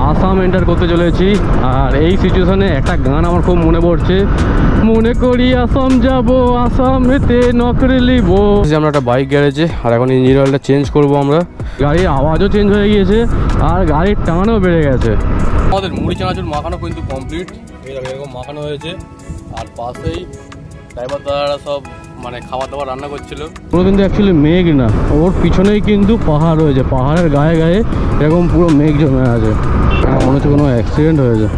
Assam enter করতে চলেছি। আর এই সিচুয়েশনে একটা গান আমার খুব মনে পড়ছে, মনে করি আসাম যাব আসামেতে নকরি লিব। আমরা একটা বাইক গ্যারেজে, আর এখন ইঞ্জিন অয়েলটা চেঞ্জ করবো আমরা। গাড়ির আওয়াজও চেঞ্জ হয়ে গিয়েছে আর গাড়ির টানও বেড়ে গেছে। আমাদের মুড়ি চানাচুর মাখানো কিন্তু কমপ্লিট, এরকম মাখানো হয়েছে। আর পাশেই ড্রাইভার দাদারা সব মানে খাবার দাবার রান্না করছিল। পুরো কিন্তু অ্যাকচুয়ালি মেঘ না, ওর পিছনেই কিন্তু পাহাড় রয়েছে, পাহাড়ের গায়ে গায়ে এরকম পুরো মেঘ জমে আছে। মনে হচ্ছে কোনো অ্যাক্সিডেন্ট হয়েছে।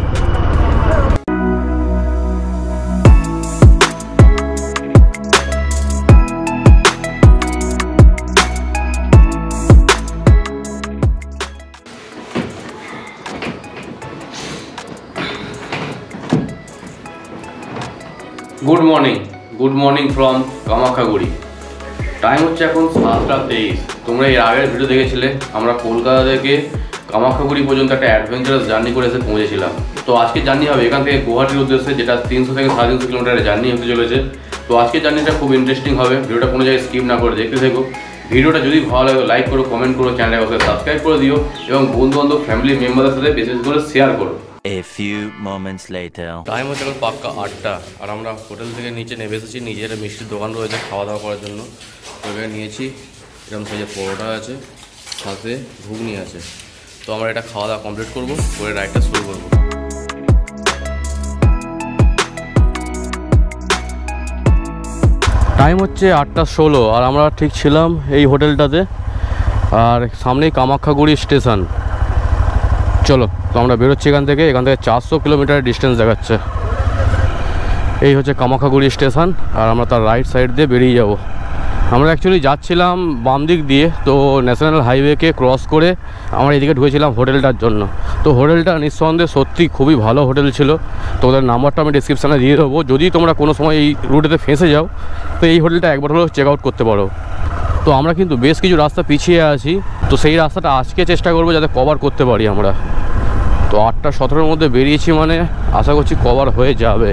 Good morning from Kamakhyaguri. Time হচ্ছে এখন 7:23। তোমরা এর আগের ভিডিও দেখেছিলে, আমরা কলকাতা থেকে কামাখ্যাগুড়ি পর্যন্ত একটা অ্যাডভেঞ্চারাস জার্নি করে এসে পৌঁছেছিলাম। তো আজকে জার্নি হবে এখান থেকে গুয়াহাটির উদ্দেশ্যে, যেটা 300 থেকে 350 কিলোমিটারের জার্নি হতে চলেছে। তো আজকের জার্নিটা খুব ইন্টারেস্টিং হবে, ভিডিওটা কোনো জায়গায় স্কিপ না করে দেখতে থাকো। ভিডিওটা যদি ভালো লাগে লাইক করো, কমেন্ট করো, চ্যানেলটাকে সাবস্ক্রাইব করে দিও এবং বন্ধু বান্ধব ফ্যামিলি মেম্বারদের সাথে বেশি বেশি করে শেয়ার করো। A few moments later. Time হচ্ছে এখন পাক্কা 8টা, আর আমরা হোটেল থেকে নিচে নেমে এসেছি। নিজে একটা মিষ্টির দোকান রয়েছে খাওয়া দাওয়া করার জন্য, ওখানে নিয়েছি। এরকম সাইজের পরোটা আছে, সাথে ঘুগনি আছে। তো আমরা এটা খাওয়া দাওয়া কমপ্লিট করবো, করে রাইডটা শুরু করবো। টাইম হচ্ছে 8:16, আর আমরা ঠিক ছিলাম এই হোটেলটাতে। আর সামনেই কামাখ্যাগুড়ি স্টেশন। চলো, তো আমরা বেরোচ্ছি এখান থেকে 400 কিলোমিটার ডিস্টেন্স দেখাচ্ছে। এই হচ্ছে কামাখ্যাগুড়ি স্টেশন, আর আমরা তার রাইট সাইড দিয়ে বেরিয়ে যাব। আমরা অ্যাকচুয়ালি যাচ্ছিলাম বাম দিক দিয়ে, তো ন্যাশনাল হাইওয়েকে ক্রস করে আমরা এদিকে ঢুকেছিলাম হোটেলটার জন্য। তো হোটেলটা নিঃসন্দেহে সত্যি খুবই ভালো হোটেল ছিল। তো ওদের নাম্বারটা আমি ডিসক্রিপশানে দিয়ে দেবো। যদি তোমরা কোনো সময় এই রুটেতে ফেঁসে যাও, তো এই হোটেলটা একবার হলেও চেক আউট করতে পারো। তো আমরা কিন্তু বেশ কিছু রাস্তা পিছিয়ে আছি, তো সেই রাস্তাটা আজকে চেষ্টা করবো যাতে কভার করতে পারি আমরা। তো 8:17 মধ্যে বেরিয়েছি, মানে আশা করছি কভার হয়ে যাবে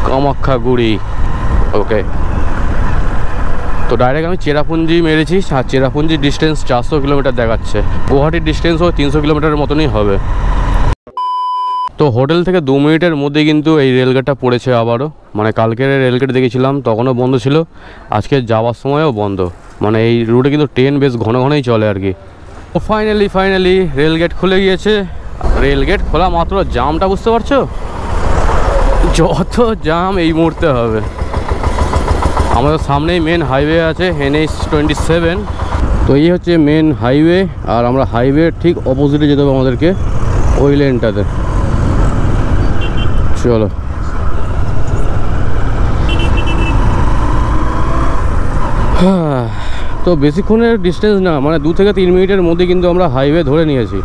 কামাখ্যাগুড়ি। ওকে, তো ডাইরেক্ট আমি চেরাপুঞ্জি মেরেছি, আর চেরাপুঞ্জির ডিস্টেন্স 400 কিলোমিটার দেখাচ্ছে। গুয়াহাটির ডিস্টেন্সও 300 কিলোমিটারের মতনই হবে। তো হোটেল থেকে 2 মিনিটের মধ্যে কিন্তু এই রেলগেটটা পড়েছে আবারও। মানে কালকের রেলগেট দেখেছিলাম তখনও বন্ধ ছিল, আজকে যাওয়ার সময়ও বন্ধ। মানে এই রুটে কিন্তু ট্রেন বেশ ঘন ঘনই চলে আর কি। তো ফাইনালি রেলগেট খুলে গিয়েছে। রেলগেট খোলা মাত্র জামটা বুঝতে পারছো, যত জাম এই মুহূর্তে হবে। আমাদের সামনেই মেন হাইওয়ে আছে, NH-27। তো এই হচ্ছে মেন হাইওয়ে, আর আমরা হাইওয়ে ঠিক অপোজিটে যেতে হবে আমাদেরকে, ওই লেনটাতে। চলো, তো বেশিক্ষণের ডিস্টেন্স না, মানে 2 থেকে 3 মিনিটের মধ্যে কিন্তু আমরা হাইওয়ে ধরে নিয়েছি।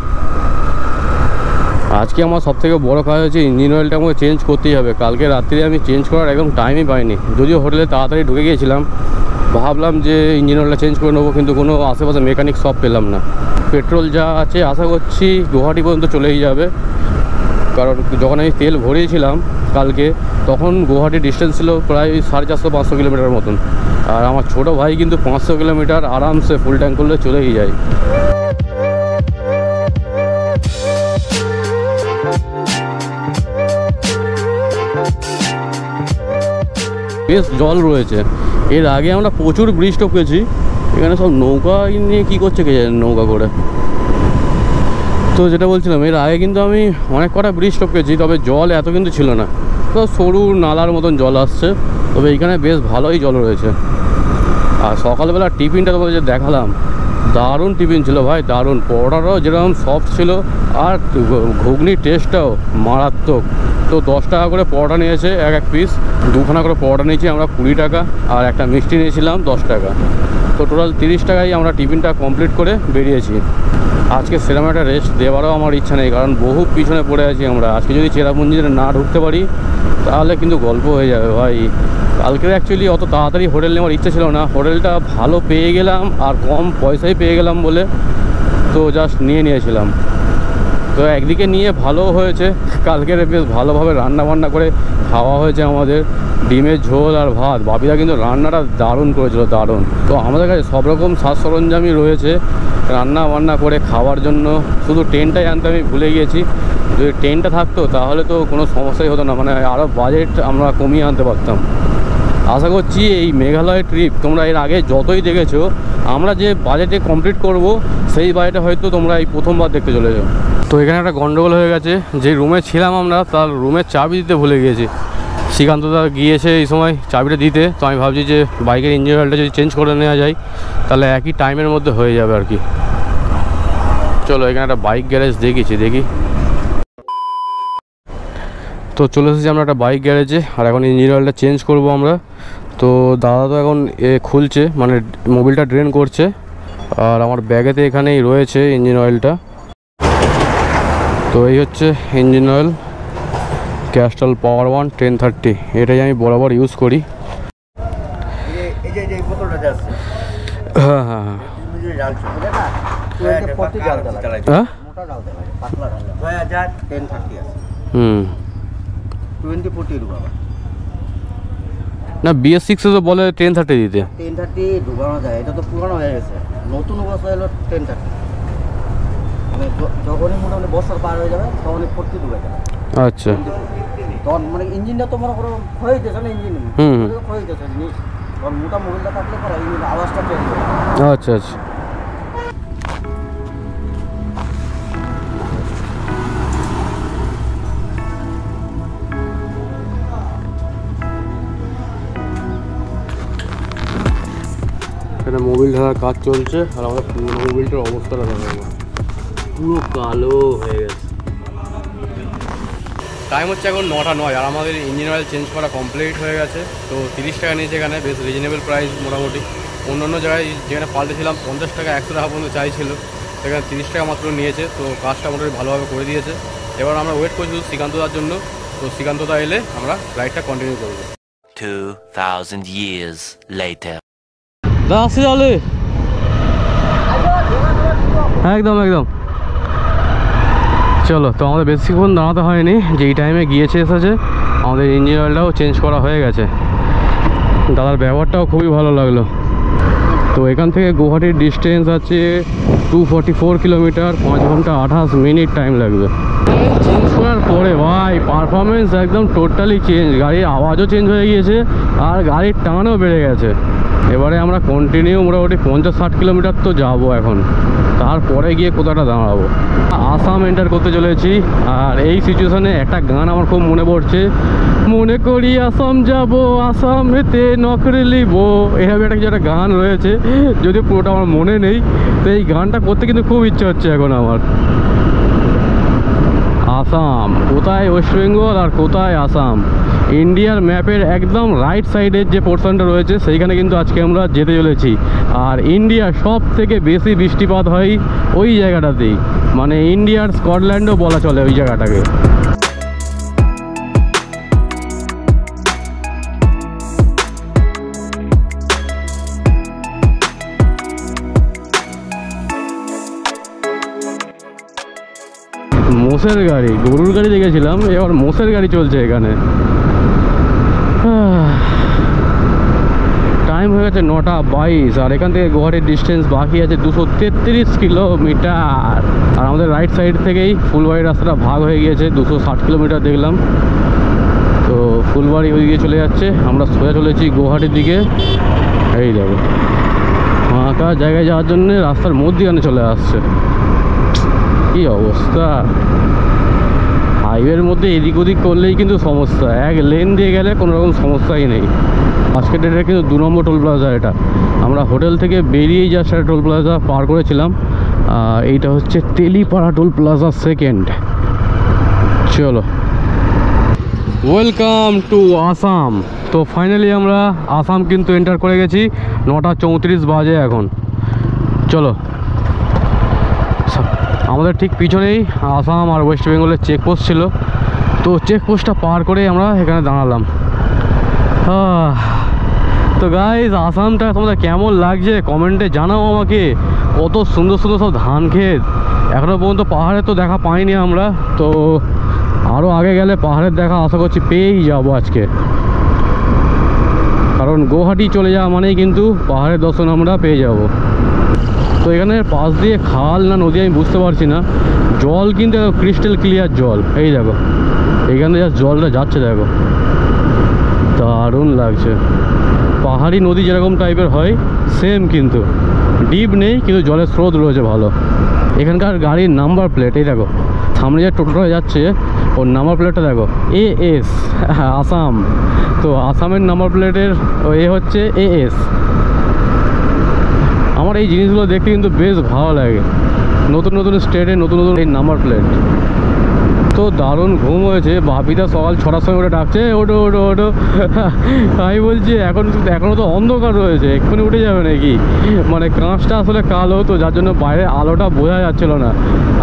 আজকে আমার সবথেকে বড় কাজ হচ্ছে ইঞ্জিন অয়েলটা আমাকে চেঞ্জ করতেই হবে। কালকে রাত্রে আমি চেঞ্জ করার একদম টাইমই পাইনি, যদিও হোটেলে তাড়াতাড়ি ঢুকে গিয়েছিলাম। ভাবলাম যে ইঞ্জিন অয়েলটা চেঞ্জ করে নেবো, কিন্তু কোনো আশেপাশে মেকানিক শপ পেলাম না। পেট্রোল যা আছে আশা করছি গুয়াহাটি পর্যন্ত চলেই যাবে, কারণ যখন আমি তেল ভরিয়েছিলাম কালকে, তখন গুয়াহাটির ডিস্টেন্স ছিল প্রায় 450-500 কিলোমিটার মতন। আর আমার ছোটো ভাই কিন্তু 500 কিলোমিটার আরামসে ফুল ট্যাঙ্ক করলে চলেই যায়। বেশ জল রয়েছে। এর আগে আমরা প্রচুর ব্রিজ টপকেছি, এখানে সব নৌকা নিয়ে কী করছে কে জানে, নৌকা করে। তো যেটা বলছিলাম, এর আগে কিন্তু আমি অনেক কটা ব্রিজ টপকেছি, তবে জল এত কিন্তু ছিল না। তো সরু নালার মতন জল আসছে, তবে এইখানে বেশ ভালোই জল রয়েছে। আর সকালবেলা টিফিনটা তোমাদের যে দেখালাম, দারুণ টিফিন ছিল ভাই, দারুণ। পরোটাটাও যেরকম সফট ছিল, আর ঘুগনির টেস্টটাও মারাত্মক। তো 10 টাকা করে পরোটা নিয়েছে এক পিস, 2খানা করে পরোটা নিয়েছি আমরা 20 টাকা, আর একটা মিষ্টি নিয়েছিলাম 10 টাকা। তো টোটাল 30 টাকায় আমরা টিফিনটা কমপ্লিট করে বেরিয়েছি। আজকে সেরকম একটা রেস্ট দেওয়ারও আমার ইচ্ছা নেই, কারণ বহু পিছনে পড়ে আছি আমরা। আজকে যদি চেরাপুঞ্জিতে না ঢুকতে পারি তাহলে কিন্তু গল্প হয়ে যাবে ভাই। কালকে অ্যাকচুয়ালি অত তাড়াতাড়ি হোটেল নেওয়ার ইচ্ছে ছিল না, হোটেলটা ভালো পেয়ে গেলাম আর কম পয়সায় পেয়ে গেলাম বলে তো জাস্ট নিয়েছিলাম। তো একদিকে নিয়ে ভালো হয়েছে, কালকের বেশ ভালোভাবে রান্না বান্না করে খাওয়া হয়েছে আমাদের, ডিমের ঝোল আর ভাত। বাপিদা কিন্তু রান্নাটা দারুণ করেছিল, দারুণ। তো আমাদের কাছে সব রকম সাজ সরঞ্জামই রয়েছে রান্না বান্না করে খাওয়ার জন্য। শুধু টেন্টটাই আনতে আমি ভুলে গিয়েছি, যদি টেন্টটা থাকতো তাহলে তো কোনো সমস্যাই হতো না, মানে আরও বাজেট আমরা কমিয়ে আনতে পারতাম। আশা করছি এই মেঘালয় ট্রিপ তোমরা এর আগে যতই দেখেছো, আমরা যে বাজেটে কমপ্লিট করব সেই বাজেটে হয়তো তোমরা এই প্রথমবার দেখতে চলেছো। তো এখানে একটা গন্ডগোল হয়ে গেছে, যে রুমে ছিলাম আমরা তার রুমের চাবি দিতে ভুলে গিয়েছি। শ্রীকান্তদা গিয়েছে এই সময় চাবিটা দিতে, তো আমি ভাবছি যে বাইকের ইঞ্জিন অয়েলটা যদি চেঞ্জ করে নেওয়া যায় তাহলে একই টাইমের মধ্যে হয়ে যাবে আর কি। চলো এখানে একটা বাইক গ্যারেজ দেখি। তো চলে এসেছি আমরা একটা বাইক গ্যারেজে, আর এখন ইঞ্জিন অয়েলটা চেঞ্জ করবো আমরা। তো দাদা তো এখন খুলছে, মানে মোবিলটা ড্রেন করছে, আর আমার ব্যাগেতে এখানেই রয়েছে ইঞ্জিন অয়েলটা। তো এই হচ্ছে ইঞ্জিন অয়েল, ক্যাস্ট্রল পাওয়ার 1 1030, এটাই আমি বরাবর ইউজ করি। হ্যাঁ হ্যাঁ হ্যাঁ না, BS6 তো বলে 1030 দিতে। 1030 ঢুকানো যায়, এটা তো পুরানো হয়ে গেছে, নতুন অবস্থা হলো 1030। মানে যখনই মোটামুটি বছর পার হয়ে যাবে তখনই 40 ঢুকে যাবে। আচ্ছা, তখন মানে ইঞ্জিনটা তো মনে করো ক্ষয় হইতেছে না, ইঞ্জিন ক্ষয় হইতেছে, তখন মোটা মোবিলটা থাকলে পরে ইঞ্জিন আওয়াজটা চেঞ্জ হবে। আচ্ছা আচ্ছা। এখানে মোবিল ঢালার কাজ চলছে, আর আমাদের পুরো মোবিলটার অবস্থাটা দেখো, পুরো কালো হয়ে গেছে। টাইম হচ্ছে এখন 9:09, আর আমাদের ইঞ্জিন অয়েল চেঞ্জ করা কমপ্লিট হয়ে গেছে। তো 30 টাকা নিয়েছে এখানে, বেশ রিজনেবল প্রাইস মোটামুটি। অন্য জায়গায় যেখানে পাল্টেছিলাম 50 টাকা 100 টাকা পর্যন্ত চাইছিল, সেখানে 30 টাকা মাত্র নিয়েছে। তো কাজটা মোটামুটি ভালোভাবে করে দিয়েছে। এবার আমরা ওয়েট করছি শ্রীকান্তদার জন্য, তো শ্রীকান্তদা এলে আমরা রাইডটা কন্টিনিউ করবো। 2000 years later. আসছে তাহলে, একদম একদম। চলো, তো আমাদের বেশিক্ষণ দাঁড়াতে হয়নি, যেই টাইমে গিয়েছে এসেছে। আমাদের ইঞ্জিন অয়েলটাও চেঞ্জ করা হয়ে গেছে। দাদার ব্যবহারটাও খুবই ভালো লাগলো। তো এখান থেকে গুয়াহাটির ডিস্টেন্স আছে 244 কিলোমিটার, 5 ঘন্টা 28 মিনিট টাইম লাগবে। চেঞ্জ করার পরে ভাই পারফরমেন্স একদম টোটালি চেঞ্জ, গাড়ির আওয়াজও চেঞ্জ হয়ে গিয়েছে, আর গাড়ির টানও বেড়ে গেছে। এবারে আমরা কন্টিনিউ মোটামুটি 50-60 কিলোমিটার তো যাবো এখন, তারপরে গিয়ে কোথাটা দাঁড়াবো। আসাম এন্টার করতে চলেছি, আর এই সিচুয়েশনে একটা গান আমার খুব মনে পড়ছে, মনে করি আসাম যাব, আসামেতে নকরি লিব, এভাবে একটা কিছু একটা গান রয়েছে, যদি পুরোটা আমার মনে নেই। তো এই গানটা করতে কিন্তু খুব ইচ্ছে হচ্ছে এখন আমার। আসাম কোথায়, ওয়েস্ট বেঙ্গল আর কোথায় আসাম, ইন্ডিয়ার ম্যাপের একদম রাইট সাইডের যে পোর্শনটা রয়েছে সেইখানে কিন্তু আজকে আমরা যেতে চলেছি। আর ইন্ডিয়ার সব থেকে বেশি বৃষ্টিপাত হয় ওই জায়গাটাতেই, মানে ইন্ডিয়ার স্কটল্যান্ডও বলা চলে ওই জায়গাটাকে। মোষের গাড়ি, গরুর গাড়ি দেখেছিলাম, এবার মোষের গাড়ি চলছে এখানে। টাইম হয়ে গেছে 9:22, আর এখান থেকে গুয়াহাটির ডিস্টেন্স বাকি আছে 233 কিলোমিটার। আর আমাদের রাইট সাইড থেকেই ফুলবাড়ির রাস্তাটা ভাগ হয়ে গিয়েছে, 260 কিলোমিটার দেখলাম। তো ফুলবাড়ি ওইদিকে চলে যাচ্ছে, আমরা সোজা চলেছি গুয়াহাটির দিকে। এই দেখো ফাঁকা জায়গায় যাওয়ার জন্য রাস্তার মধ্যখানে চলে আসছে, কি অবস্থা। হাইওয়ের মধ্যে এদিক ওদিক করলেই কিন্তু সমস্যা, এক লেন দিয়ে গেলে কোনো রকম সমস্যাই নেই। আজকের ডেটে কিন্তু 2 নম্বর টোল প্লাজা এটা, আমরা হোটেল থেকে বেরিয়েই যা সেটা টোল প্লাজা পার করেছিলাম। এইটা হচ্ছে তেলিপাড়া টোল প্লাজা সেকেন্ড। চলো, ওয়েলকাম টু আসাম। তো ফাইনালি আমরা আসাম কিন্তু এন্টার করে গেছি, 9:34 বাজে এখন। চলো, আমাদের ঠিক পিছনেই আসাম আর ওয়েস্ট বেঙ্গলের চেকপোস্ট ছিল, তো চেকপোস্টটা পার করেই আমরা এখানে দাঁড়ালাম। তো গাইজ, আসামটা তোমাদের কেমন লাগছে কমেন্টে জানাও আমাকে। কত সুন্দর সুন্দর সব ধান ক্ষেত, এখনও পর্যন্ত পাহাড়ের তো দেখা পাইনি আমরা, তো আরও আগে গেলে পাহাড়ের দেখা আশা করছি পেয়েই যাবো আজকে। কারণ গুয়াহাটি চলে যাওয়া মানেই কিন্তু পাহাড়ের দর্শন আমরা পেয়ে যাব। তো এখানে পাশ দিয়ে খাল না নদী আমি বুঝতে পারছি না, জল কিন্তু ক্রিস্টাল ক্লিয়ার জল। এই দেখো এইখানে যা জলটা যাচ্ছে দেখো, দারুণ লাগছে। পাহাড়ি নদী যেরকম টাইপের হয় সেম, কিন্তু ডিপ নেই, কিন্তু জলের স্রোত রয়েছে ভালো। এখানকার গাড়ির নাম্বার প্লেট এই দেখো, সামনে যে টোটোটা যাচ্ছে ওর নাম্বার প্লেটটা দেখো AS, আসাম। তো আসামের নাম্বার প্লেটের এ হচ্ছে AS। আমার এই জিনিসগুলো দেখতে কিন্তু বেশ ভালো লাগে, নতুন নতুন স্টেটে নতুন নতুন এই নাম্বার প্লেট। তো দারুণ ঘুম হয়েছে, বাপিটা সকাল 6টার সময় ওটা ডাকছে ওটো ওটো ওটো। আমি বলছি এখনও তো অন্ধকার রয়েছে, এক্ষুনি উঠে যাবে নাকি। মানে কাঁচটা আসলে কালো, তো যার জন্য বাইরে আলোটা বোঝা যাচ্ছিলো না।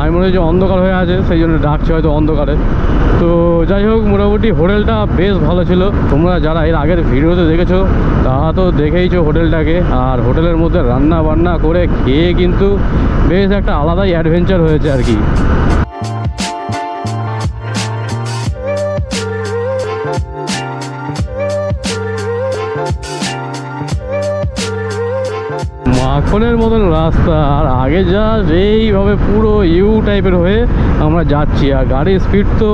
আমি মনে হচ্ছে অন্ধকার হয়ে আছে, সেই জন্য ডাকছে হয়তো অন্ধকারে। তো যাই হোক, মোটামুটি হোটেলটা বেশ ভালো ছিল। তোমরা যারা এর আগের ভিডিওতে দেখেছো তারা তো দেখেইছো হোটেলটাকে। আর হোটেলের মধ্যে রান্না বান্না করে খেয়ে কিন্তু বেশ একটা আলাদাই অ্যাডভেঞ্চার হয়েছে আর কি। মাখনের মতন রাস্তা, আর আগে যা এইভাবে পুরো ইউ টাইপের হয়ে আমরা যাচ্ছি। আর গাড়ির স্পিড তো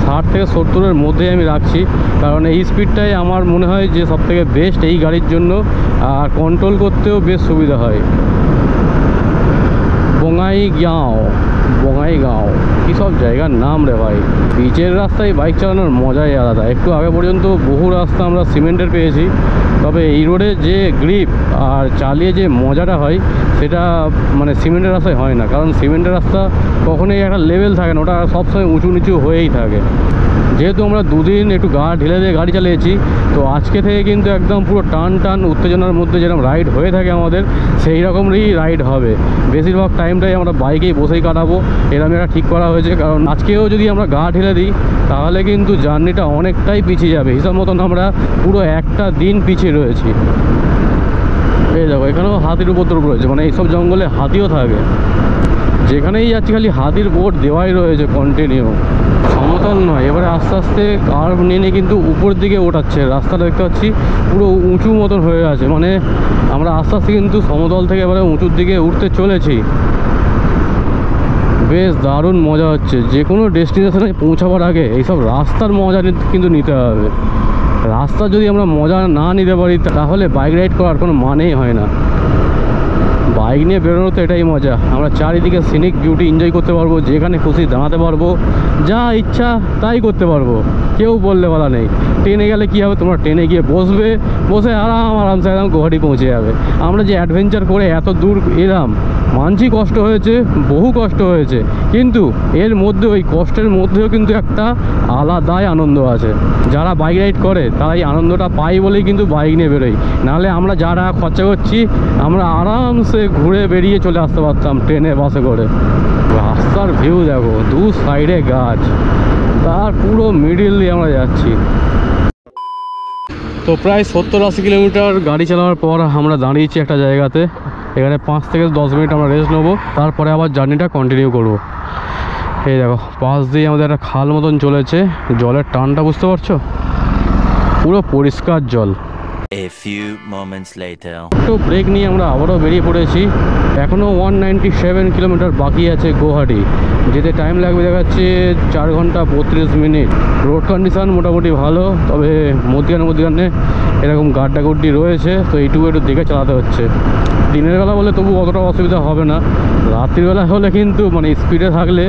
60 থেকে 70-এর মধ্যে আমি রাখছি, কারণ এই স্পিডটাই আমার মনে হয় যে সবথেকে বেস্ট এই গাড়ির জন্য, আর কন্ট্রোল করতেও বেশ সুবিধা হয়। বঙ্গাইগাঁও কী সব জায়গার নাম রে ভাই। পিচের রাস্তায় বাইক চালানোর মজাই আলাদা। একটু আগে পর্যন্ত বহু রাস্তা আমরা সিমেন্টের পেয়েছি, তবে এই রোডে যে গ্রিপ আর চালিয়ে যে মজাটা হয় সেটা মানে সিমেন্টের রাস্তায় হয় না। কারণ সিমেন্টের রাস্তা কখনোই একটা লেভেল থাকে না, ওটা সবসময় উঁচু নিচু হয়েই থাকে। যেহেতু আমরা দুদিন একটু গা ঢিলে দিয়ে গাড়ি চালিয়েছি, তো আজকে থেকে কিন্তু একদম পুরো টান উত্তেজনার মধ্যে যেরকম রাইড হয়ে থাকে আমাদের, সেই রকমই রাইড হবে। বেশিরভাগ টাইমটাই আমরা বাইকেই বসেই কাটাবো, এরকম একটা ঠিক করা হয়েছে। কারণ আজকেও যদি আমরা গা ঢিলে দিই তাহলে কিন্তু জার্নিটা অনেকটাই পিছিয়ে যাবে। হিসাব মতন আমরা পুরো একটা দিন পিছিয়ে রয়েছি। এই দেখো এখানেও হাতির উপদ্রব রয়েছে, মানে এইসব জঙ্গলে হাতিও থাকে। যেখানেই যাচ্ছি খালি হাতির বোর্ড দেওয়াই রয়েছে কন্টিনিউ। সমতল নয়, এবারে আস্তে আস্তে কার্ভ নিয়ে কিন্তু উপর দিকে ওঠাচ্ছে। রাস্তাটা দেখতে পাচ্ছি পুরো উঁচু মতন হয়ে আছে, মানে আমরা আস্তে আস্তে কিন্তু সমতল থেকে এবারে উঁচুর দিকে উঠতে চলেছি। বেশ দারুণ মজা হচ্ছে। যে কোনো ডেস্টিনেশনে পৌঁছাবার আগে এইসব রাস্তার মজা কিন্তু নিতে হবে। রাস্তা যদি আমরা মজা না নিতে পারি তাহলে বাইক রাইড করার কোনো মানেই হয় না। বাইক নিয়ে বেরোনো তো এটাই মজা, আমরা চারিদিকে সিনিক বিউটি এনজয় করতে পারবো, যেখানে খুশি দাঁড়াতে পারবো, যা ইচ্ছা তাই করতে পারবো, কেউ বললে বলা নেই। ট্রেনে গেলে কী হবে, তোমরা ট্রেনে গিয়ে বসে আরামসে একদম গুয়াহাটি পৌঁছে যাবে। আমরা যে অ্যাডভেঞ্চার করে এত দূর এলাম, মানছি কষ্ট হয়েছে, বহু কষ্ট হয়েছে, কিন্তু এর মধ্যে ওই কষ্টের মধ্যেও কিন্তু একটা আলাদাই আনন্দ আছে। যারা বাইক রাইড করে তারা এই আনন্দটা পায় বলেই কিন্তু বাইক নিয়ে বেরোয়। নাহলে আমরা যারা খরচা করছি আমরা আরামসে ঘুরে বেরিয়ে চলে আসতে পারতাম ট্রেনে বাসে করে। রাস্তার ভিউ দেখো, দু সাইডে গাছ, তার পুরো মিডিল দিয়ে আমরা যাচ্ছি। তো প্রায় 70-80 কিলোমিটার গাড়ি চালানোর পর আমরা দাঁড়িয়েছি একটা জায়গাতে। এখানে 5 থেকে 10 মিনিট আমরা রেস্ট নেবো, তারপরে আবার জার্নিটা কন্টিনিউ করব। এই দেখো পাশ দিয়ে আমাদের একটা খাল মতন চলেছে, জলের টানটা বুঝতে পারছো, পুরো পরিষ্কার জল। A few moments later. তো ব্রেক নিয়ে আমরা আবারও বেরিয়ে পড়েছি। এখনও 197 কিলোমিটার বাকি আছে গুয়াহাটি যেতে। টাইম লাগবে দেখাচ্ছে 4 ঘন্টা 32 মিনিট। রোড কন্ডিশন মোটামুটি ভালো, তবে মধ্যখানে এরকম গাড্ডাগুড্ডি রয়েছে, তো এইটুকু একটু দেখে চালাতে হচ্ছে। দিনের বেলা বলে তবু অতটা অসুবিধা হবে না, রাত্রিবেলা হলে কিন্তু মানে স্পিডে থাকলে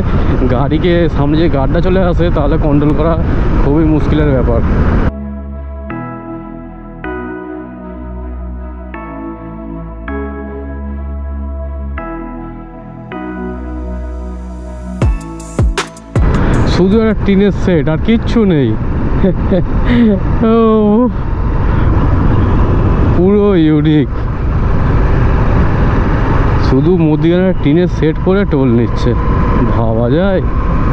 গাড়িকে সামনে যে গাড্ডা চলে আসে তাহলে কন্ট্রোল করা খুবই মুশকিলের ব্যাপার। শুধু একটা টিনের সেট আর কিচ্ছু নেই। পুরো ইউনিক, শুধু মধ্যখানে টিনের সেট করে টোল নিচ্ছে, ভাবা যায়।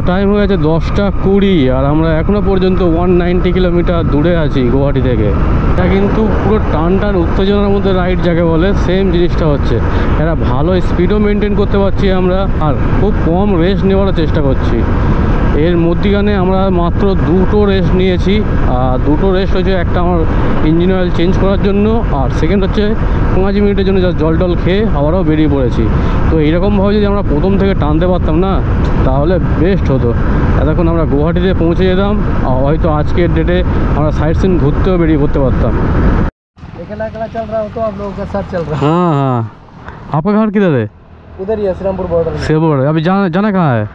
টাইম হয়ে গেছে 10:20 আর আমরা এখনো পর্যন্ত 190 কিলোমিটার দূরে আছি গুয়াহাটি থেকে। এটা কিন্তু পুরো টান উত্তেজনার মধ্যে রাইড যাকে বলে, সেম জিনিসটা হচ্ছে। একটা ভালো স্পিডও মেনটেন করতে পারছি আমরা, আর খুব কম রেস্ট নেওয়ারও চেষ্টা করছি। এর মধ্যখানে আমরা মাত্র 2টো রেস্ট নিয়েছি, আর 2টো রেস্ট হচ্ছে একটা আমার ইঞ্জিন অয়েল চেঞ্জ করার জন্য, আর সেকেন্ড হচ্ছে 5 মিনিটের জন্য যা জল খেয়ে আবারও বেরিয়ে পড়েছি। তো এইরকমভাবে যদি আমরা প্রথম থেকে টানতে পারতাম না, তাহলে বেস্ট হতো। এতক্ষণ আমরা গুয়াহাটিতে পৌঁছে যেতাম, আর হয়তো আজকের ডেটে আমরা সাইট সিন ঘুরতেও বেরিয়ে পড়তে পারতাম। अकेला अकेला चल रहा हो तो आप लोगों के साथ चल रहा हाँ हाँ, आपका घर किधर है? है उधर ही है श्रीरामपुर बॉर्डर में। सेबोर। अभी जाना कहाँ है?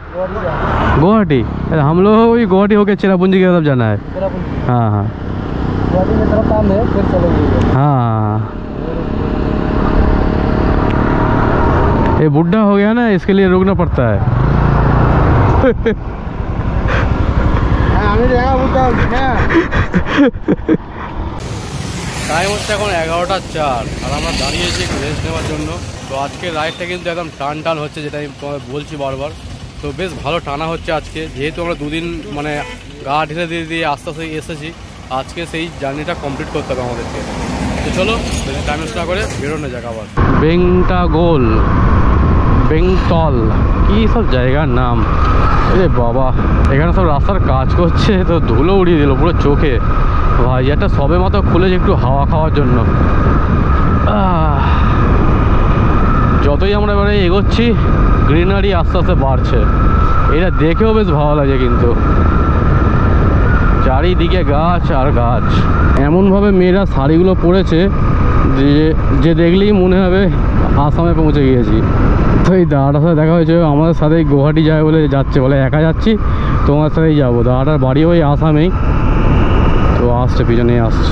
गुवाहाटी। अरे हम लोग को भी गुवाहाटी होकर चेरापूंजी की तरफ जाना है। हाँ हाँ गुवाहाटी की तरफ काम है, फिर चलेंगे। हाँ, ये बुढ़ा हो गया ना, इसके लिए रुकना पड़ता है। টাইম হচ্ছে এখন 11:04 আর আমরা দাঁড়িয়েছি একটু রেস্ট নেওয়ার জন্য। তো আজকের রাইডটা কিন্তু একদম টান হচ্ছে, যেটা আমি তোমায় বলছি বারবার। তো বেশ ভালো টানা হচ্ছে আজকে, যেহেতু আমরা দুদিন মানে গা ঢিলে দিয়ে আস্তে আস্তে এসেছি। আজকে সেই জার্নিটা কমপ্লিট করতে হবে আমাদেরকে। তো চলো টাইম ওয়েস্ট না করে বেরোনো যাক আবার। বেংটাগোল, বেংটল, কী সব জায়গার নাম। আরে বাবা, এখানে সব রাস্তার কাজ করছে, তো ধুলো উড়িয়ে দিল পুরো চোখে। ভাই একটা সবে মাত্র খুলেছে একটু হাওয়া খাওয়ার জন্য। যতই আমরা এবারে এগোচ্ছি, গ্রিনারি আস্তে আস্তে বাড়ছে। এটা দেখেও বেশ ভালো লাগে, কিন্তু চারিদিকে গাছ আর গাছ। এমনভাবে মেয়েরা শাড়িগুলো পরেছে যে দেখলেই মনে হবে আসামে পৌঁছে গিয়েছি। তো এই দাদাটার সাথে দেখা হয়েছে, আমাদের সাথে গুয়াহাটি যাবে বলে যাচ্ছে, বলে একা যাচ্ছি, তোমার সাথেই যাবো। দাদাটার বাড়ি ওই আসামেই, তো আসছে, পিছনে আসছে।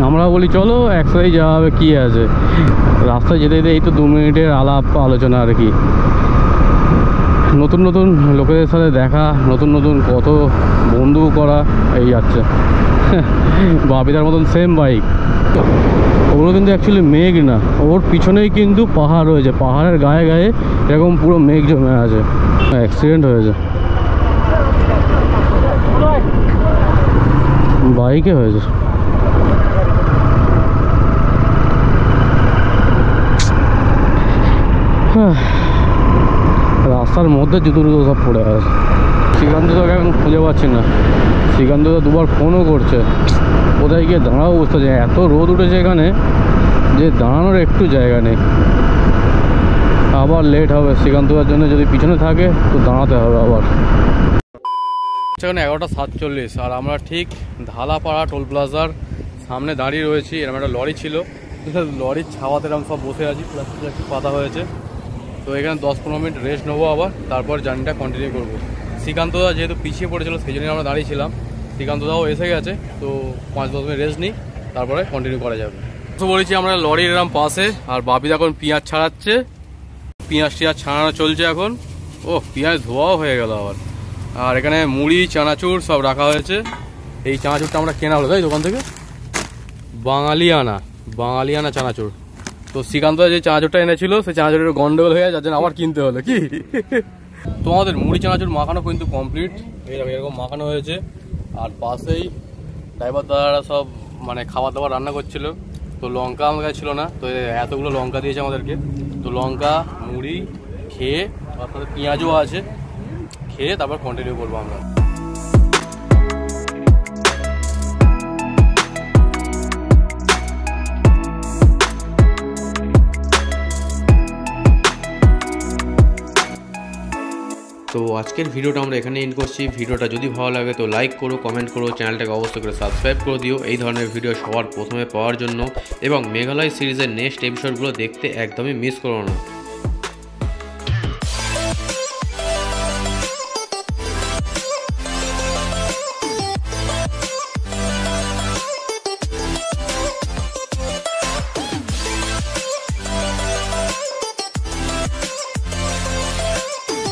আমরা বলি চলো একসাথেই যাওয়া হবে, কী আছে। রাস্তায় যেতে যেতে এই তো 2 মিনিটের আলাপ আলোচনা আর কি। নতুন নতুন লোকেদের সাথে দেখা, নতুন নতুন কত বন্ধু করা, এই যাচ্ছে। বাপিদার মতন সেম বাইক। ওগুলো কিন্তু অ্যাকচুয়ালি মেঘ না, ওর পিছনেই কিন্তু পাহাড় রয়েছে। পাহাড়ের গায়ে গায়ে এরকম পুরো মেঘ জমে আছে। অ্যাক্সিডেন্ট হয়েছে, বাইকে হয়েছে। রাস্তার মধ্যে জুতো সব পড়ে আছে। শ্রীকান্ত তোকে এখন খুঁজে পাচ্ছি না। শ্রীকান্ত তো 2বার ফোনও করছে, কোথায় গিয়ে দাঁড়াবো বুঝতে পারছি। এত রোদ উঠেছে এখানে যে দাঁড়ানোর একটু জায়গা নেই। আবার লেট হবে শ্রীকান্তর জন্য, যদি পিছনে থাকে তো দাঁড়াতে হবে আবার। সেখানে 11:47 আর আমরা ঠিক ধালাপাড়া টোল প্লাজার সামনে দাঁড়িয়ে রয়েছি। এরকম একটা লরি ছিল, লরির ছাওয়াতে এরকম সব বসে আছি, প্লাস্টিক পাতা হয়েছে। তো এখানে 10-15 মিনিট রেস্ট নেবো, আবার তারপর জার্নিটা কন্টিনিউ করবো। শ্রীকান্তদা যেহেতু পিছিয়ে পড়েছিল সেই জন্য আমরা দাঁড়িয়েছিলাম। শ্রীকান্তদাও এসে গেছে, তো 5-10 মিনিট রেস্ট নিই, তারপরে কন্টিনিউ করা যাবে। তো বলেছি আমরা লরির এরকম পাশে, আর বাপি এখন পেঁয়াজ ছাড়াচ্ছে। পেঁয়াজ ছাড়ানো চলছে এখন। ও পেঁয়াজ ধোয়াও হয়ে গেল আবার। আর এখানে মুড়ি চানাচুর সব রাখা হয়েছে। এই চানাচুরটা আমরা কেনা হলো তাই দোকান থেকে, বাঙালিয়ানা চানাচুর। তো শ্রীকান্ত যে চানাচুরটা এনেছিল সেই চানাচুরের গন্ডগোল হয়ে যার জন্য আবার কিনতে হলো কি। তো আমাদের মুড়ি চানাচুর মাখানো কিন্তু কমপ্লিট, এরকম মাখানো হয়েছে। আর পাশেই ড্রাইভার দাদারা সব মানে খাবার দাবার রান্না করছিল। তো লঙ্কা আমার কাছে ছিল না, তো এতগুলো লঙ্কা দিয়েছে আমাদেরকে। তো লঙ্কা মুড়ি খেয়ে, তারপরে পেঁয়াজও আছে, খেয়ে তারপর কন্টিনিউ করবো আমরা। তো আজকের ভিডিওটা আমরা এখানে এন্ড করছি। ভিডিওটা যদি ভালো লাগে তো লাইক করো, কমেন্ট করো, চ্যানেলটাকে অবশ্যই করে সাবস্ক্রাইব করে দিও এই ধরনের ভিডিও সবার প্রথমে পাওয়ার জন্য। এবং মেঘালয় সিরিজের নেক্সট এপিসোডগুলো দেখতে একদমই মিস করো না।